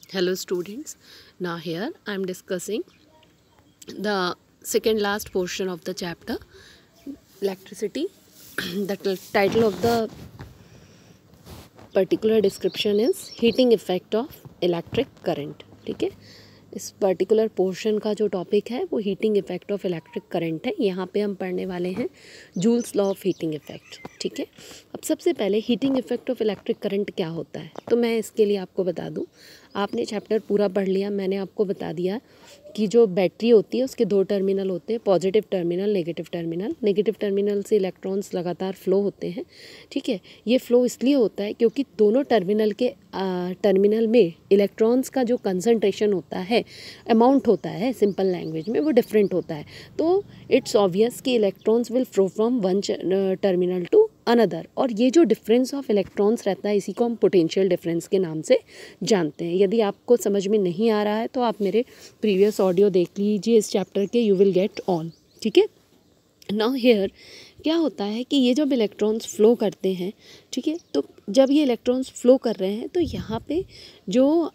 Hello students, now here I am discussing the second last portion of the chapter electricity. The title of the particular description is heating effect of electric current. ठीक है, इस particular portion का जो topic है वो heating effect of electric current है। यहाँ पे हम पढ़ने वाले हैं Joule's law of heating effect. ठीक है, अब सबसे पहले heating effect of electric current क्या होता है तो मैं इसके लिए आपको बता दूँ। आपने चैप्टर पूरा पढ़ लिया, मैंने आपको बता दिया कि जो बैटरी होती है उसके दो टर्मिनल होते हैं, positive terminal, negative terminal. Negative terminal से इलेक्ट्रॉन्स लगातार फ्लो होते हैं। ठीक है, ये फ्लो इसलिए होता है क्योंकि दोनों टर्मिनल में इलेक्ट्रॉन्स का जो कंसंट्रेशन होता है, अमाउंट होता है, सिंपल लैंग्वेज में वो डिफरेंट होता है। तो इट्स ऑब्वियस कि electrons will flow from one terminal to another, और ये जो डिफरेंस ऑफ इलेक्ट्रॉन्स रहता है इसी को हम पोटेंशियल डिफरेंस के नाम से जानते हैं। यदि आपको समझ में नहीं आ रहा है तो आप मेरे प्रीवियस ऑडियो देख लीजिए इस चैप्टर के, यू विल गेट ऑल। ठीक है, नाउ हियर क्या होता है कि ये जब इलेक्ट्रॉन्स फ्लो करते हैं, ठीक है, तो जब ये इलेक्ट्रॉन्स फ्लो कर रहे हैं तो यहाँ पे जो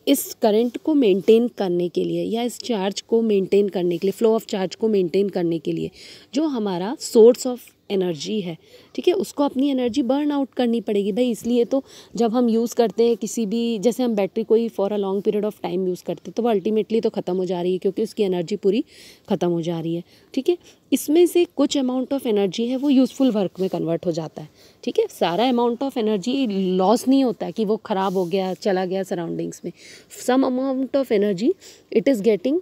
इस करंट को मेंटेन करने के लिए या इस चार्ज को मेंटेन करने के लिए, फ्लो ऑफ चार्ज को मेंटेन करने के लिए जो हमारा सोर्स ऑफ एनर्जी है, ठीक है, उसको अपनी एनर्जी बर्न आउट करनी पड़ेगी भाई। इसलिए तो जब हम यूज़ करते हैं किसी भी, जैसे हम बैटरी कोई for a long period of time use करते हैं तो वो अल्टीमेटली तो ख़त्म हो जा रही है क्योंकि उसकी एनर्जी पूरी ख़त्म हो जा रही है। ठीक है, इसमें से कुछ अमाउंट ऑफ एनर्जी है वो यूज़फुल वर्क में कन्वर्ट हो जाता है। ठीक है, सारा अमाउंट ऑफ एनर्जी लॉस नहीं होता है कि वो ख़राब हो गया, चला गया सराउंडिंग्स में। Some amount of energy it is getting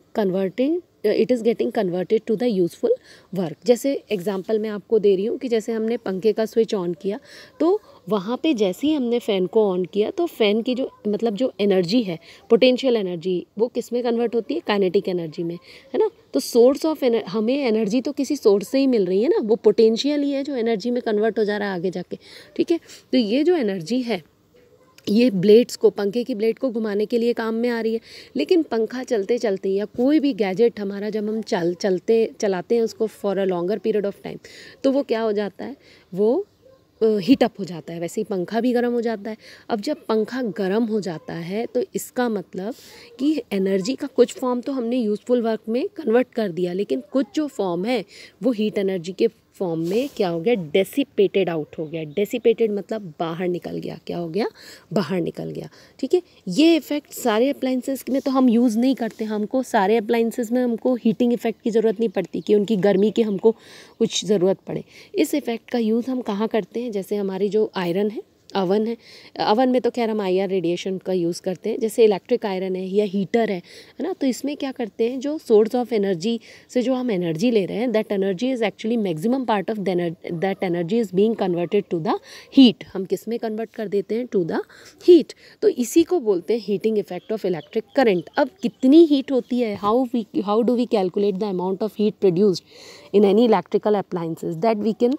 converted to the useful work. जैसे एग्जांपल मैं आपको दे रही हूँ कि जैसे हमने पंखे का स्विच ऑन किया तो वहाँ पे जैसे ही हमने फ़ैन को ऑन किया तो फ़ैन की जो जो एनर्जी है, पोटेंशियल एनर्जी, वो किस में कन्वर्ट होती है, काइनेटिक एनर्जी में, है ना। तो सोर्स ऑफ हमें एनर्जी तो किसी सोर्स से ही मिल रही है ना, वो पोटेंशियल ही है जो एनर्जी में कन्वर्ट हो जा रहा है आगे जाके। ठीक है, तो ये जो एनर्जी है ये ब्लेड्स को, पंखे की ब्लेड को घुमाने के लिए काम में आ रही है। लेकिन पंखा चलते चलते या कोई भी गैजेट हमारा जब हम चलाते हैं उसको for a longer period of time तो वो क्या हो जाता है, वो हीट अप हो जाता है। वैसे ही पंखा भी गर्म हो जाता है। अब जब पंखा गर्म हो जाता है तो इसका मतलब कि एनर्जी का कुछ फॉर्म तो हमने यूज़फुल वर्क में कन्वर्ट कर दिया, लेकिन कुछ जो फॉर्म है वो हीट एनर्जी के फॉर्म में क्या हो गया, डेसिपेटेड आउट हो गया। डेसिपेटेड मतलब बाहर निकल गया। क्या हो गया, बाहर निकल गया। ठीक है, ये इफ़ेक्ट सारे अप्लाइंसेस में तो हम यूज़ नहीं करते। हमको सारे अप्लाइंसेस में हमको हीटिंग इफ़ेक्ट की ज़रूरत नहीं पड़ती कि उनकी गर्मी की हमको कुछ ज़रूरत पड़े। इस इफ़ेक्ट का यूज़ हम कहाँ करते हैं, जैसे हमारी जो आयरन है, अवन है, अवन में तो खैर हम IR रेडिएशन का यूज़ करते हैं। जैसे इलेक्ट्रिक आयरन है या हीटर है ना, तो इसमें क्या करते हैं, जो सोर्स ऑफ एनर्जी से जो हम एनर्जी ले रहे हैं, that energy is actually maximum part of that energy is being converted to the heat. हम किस में कन्वर्ट कर देते हैं, टू द हीट। तो इसी को बोलते हैं heating effect of electric current. अब कितनी हीट होती है, how do we calculate the amount of heat produced in any electrical appliances, that we can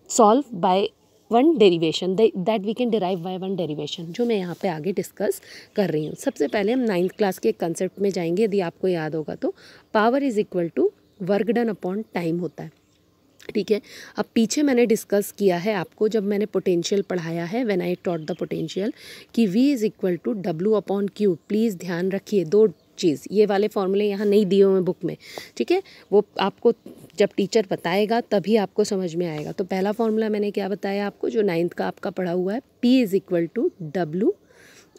solve by one derivation, that we can derive by one derivation, जो मैं यहाँ पे आगे discuss कर रही हूँ। सबसे पहले हम 9th क्लास के कंसेप्ट में जाएंगे। यदि आपको याद होगा तो power is equal to work done upon time होता है। ठीक है, अब पीछे मैंने डिस्कस किया है आपको जब मैंने पोटेंशियल पढ़ाया है, when I taught the potential, कि V is equal to W upon Q। Please ध्यान रखिए दो चीज़, ये वाले फॉर्मूले यहाँ नहीं दिए हुए बुक में। ठीक है, वो आपको जब टीचर बताएगा तभी आपको समझ में आएगा। तो पहला फॉर्मूला मैंने क्या बताया आपको, जो 9th का आपका पढ़ा हुआ है, P is equal to W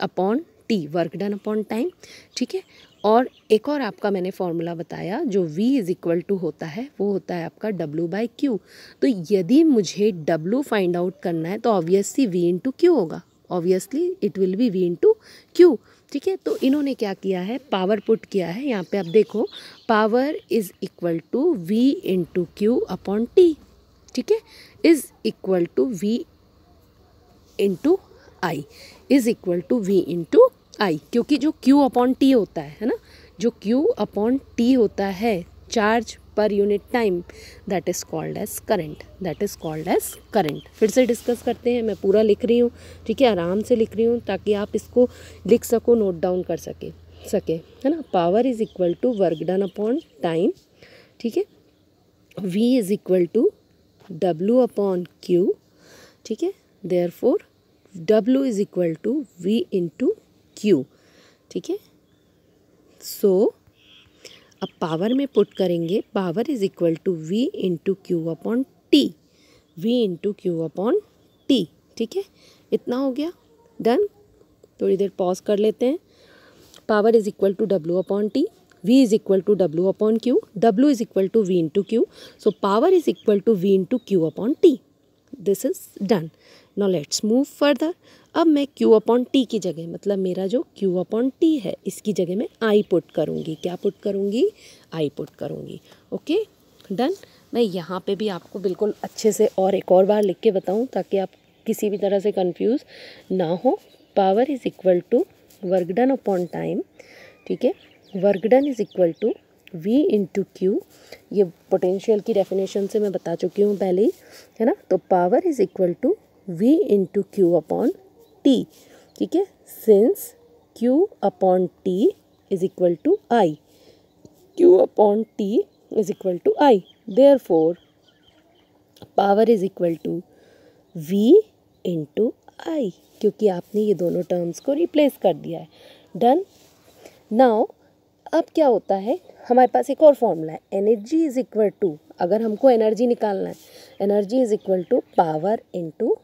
upon T, work done upon time. ठीक है, और एक और आपका मैंने फॉर्मूला बताया जो V इज़ इक्वल टू होता है, वो होता है आपका W बाई Q। तो यदि मुझे W फाइंड आउट करना है तो ऑब्वियसली V इंटू Q होगा, obviously it will be V into Q। ठीक है, तो इन्होंने क्या किया है, पावर पुट किया है यहाँ पे। आप देखो, power is equal to V into Q upon T। ठीक है, is equal to V into I, is equal to V into I, क्योंकि जो Q अपॉन T होता है ना, जो Q अपॉन T होता है, charge per unit time, that is called as current, that is called as current. फिर से डिस्कस करते हैं, मैं पूरा लिख रही हूँ। ठीक है, आराम से लिख रही हूँ ताकि आप इसको लिख सको, नोट डाउन कर सके, है ना। Power is equal to work done upon time. ठीक है, V is equal to W upon Q। ठीक है, therefore W is equal to V into Q, ठीक है। सो अब पावर में पुट करेंगे, power is equal to V into Q upon T, V into Q upon T, ठीक है। इतना हो गया, डन। थोड़ी देर पॉज कर लेते हैं। Power is equal to W upon T, V is equal to W upon Q, W is equal to V into Q. So power is equal to V into Q upon T. This is done. Now let's move further. अब मैं Q upon T की जगह, मतलब मेरा जो Q upon T है इसकी जगह मैं I पुट करूँगी। क्या पुट करूँगी? I पुट करूँगी। Okay, done. मैं यहाँ पे भी आपको बिल्कुल अच्छे से और एक और बार लिख के बताऊँ ताकि आप किसी भी तरह से कंफ्यूज ना हो। Power is equal to work done upon time, ठीक है। Work done is equal to V into Q, ये पोटेंशियल की डेफिनेशन से मैं बता चुकी हूँ पहले ही, है ना। तो power is equal to V into Q upon T, ठीक है। Since Q upon T is equal to I, Q upon T is equal to I, therefore power is equal to V into I, क्योंकि आपने ये दोनों terms को replace कर दिया है। डन। नाउ अब क्या होता है, हमारे पास एक और फॉर्मूला है, एनर्जी इज इक्वल टू, अगर हमको एनर्जी निकालना है, energy is equal to power into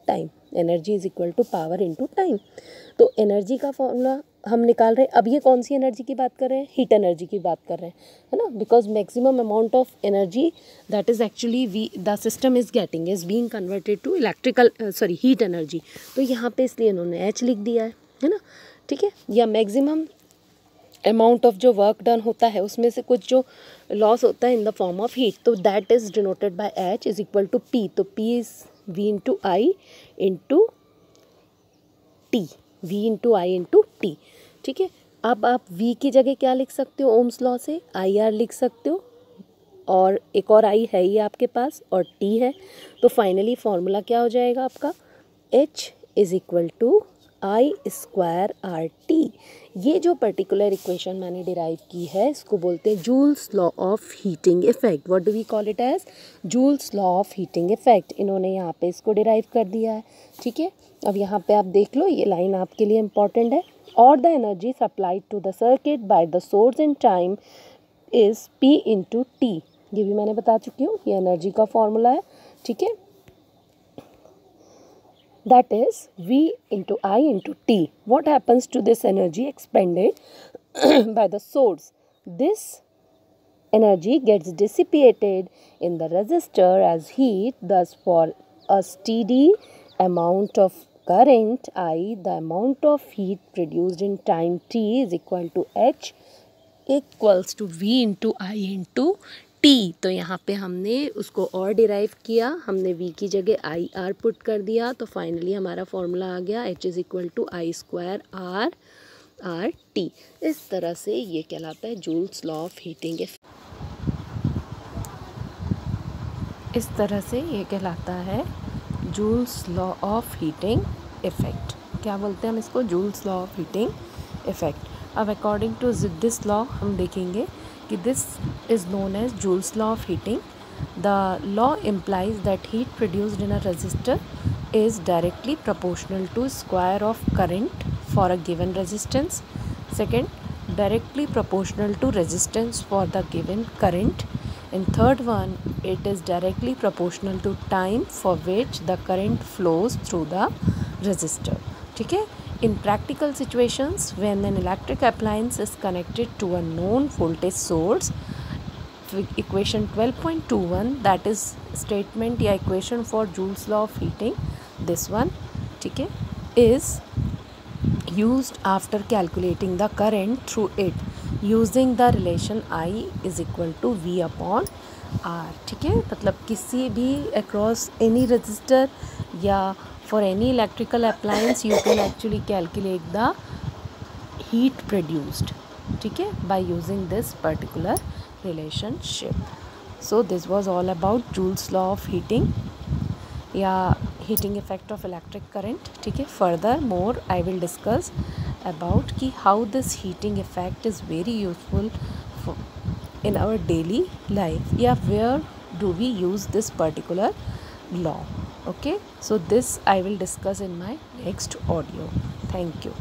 time, energy is equal to power into time. तो एनर्जी का फॉर्मूला हम निकाल रहे हैं। अब ये कौन सी एनर्जी की बात कर रहे हैं? हीट एनर्जी की बात कर रहे हैं, है ना। Because maximum amount of energy that is actually the system is getting is being converted to electrical heat energy. तो यहाँ पे इसलिए इन्होंने H लिख दिया है ना, ठीक है। या मैक्सिमम अमाउंट ऑफ जो वर्क डन होता है उसमें से कुछ जो लॉस होता है in the form of heat, तो that is denoted by H is equal to P। तो P is V into I into T, V into I into T, ठीक है। अब आप V की जगह क्या लिख सकते हो ओम्स लॉ से? IR लिख सकते हो, और एक और I है ही आपके पास, और T है। तो फाइनली फॉर्मूला क्या हो जाएगा आपका? H is equal to I square RT। ये जो पर्टिकुलर इक्वेशन मैंने डिराइव की है इसको बोलते हैं Joule's law of heating effect. What do we call it as? Joule's law of heating effect. इन्होंने यहाँ पे इसको डिराइव कर दिया है, ठीक है। अब यहाँ पे आप देख लो, ये लाइन आपके लिए इम्पॉर्टेंट है। और the energy supplied to the circuit by the source in time is P into T. ये भी मैंने बता चुकी हूँ, ये एनर्जी का फॉर्मूला है, ठीक है। That is V into I into T. What happens to this energy expended by the source? This energy gets dissipated in the resistor as heat. Thus, for a steady amount of current I, the amount of heat produced in time T is equal to H equals to V into I into T। तो यहाँ पे हमने उसको और derive किया, हमने V की जगह IR पुट कर दिया, तो फाइनली हमारा फॉर्मूला आ गया H is equal to I square RT। इस तरह से ये कहलाता है Joule's law of heating effect. इस तरह से ये कहलाता है Joule's law of heating effect. क्या बोलते हैं हम इसको? Joule's law of heating effect. अब अकॉर्डिंग टू दिस लॉ हम देखेंगे कि this is known as Joule's law of heating. The लॉ implies that heat produced in a resistor is directly proportional to square of current for a given resistance. Second, directly proportional to resistance for the given current. And third one, it is directly proportional to time for which the current flows through the resistor. ठीक है। In practical situations, when an electric appliance is connected to a known voltage source, equation 12.21, that is statement या equation for Joule's law of heating, this one, ठीक है, is used after calculating the current through it using the relation I is equal to V upon R। ठीक है, मतलब किसी भी across any resistor या for any electrical appliance you can actually calculate the heat produced, ठीक है, by using this particular relationship. So this was all about Joule's law of heating या heating effect of electric current। ठीक है, further more I will discuss about कि how this heating effect is very useful for in our daily life या where do we use this particular law। Okay, so this I will discuss in my next audio. Thank you.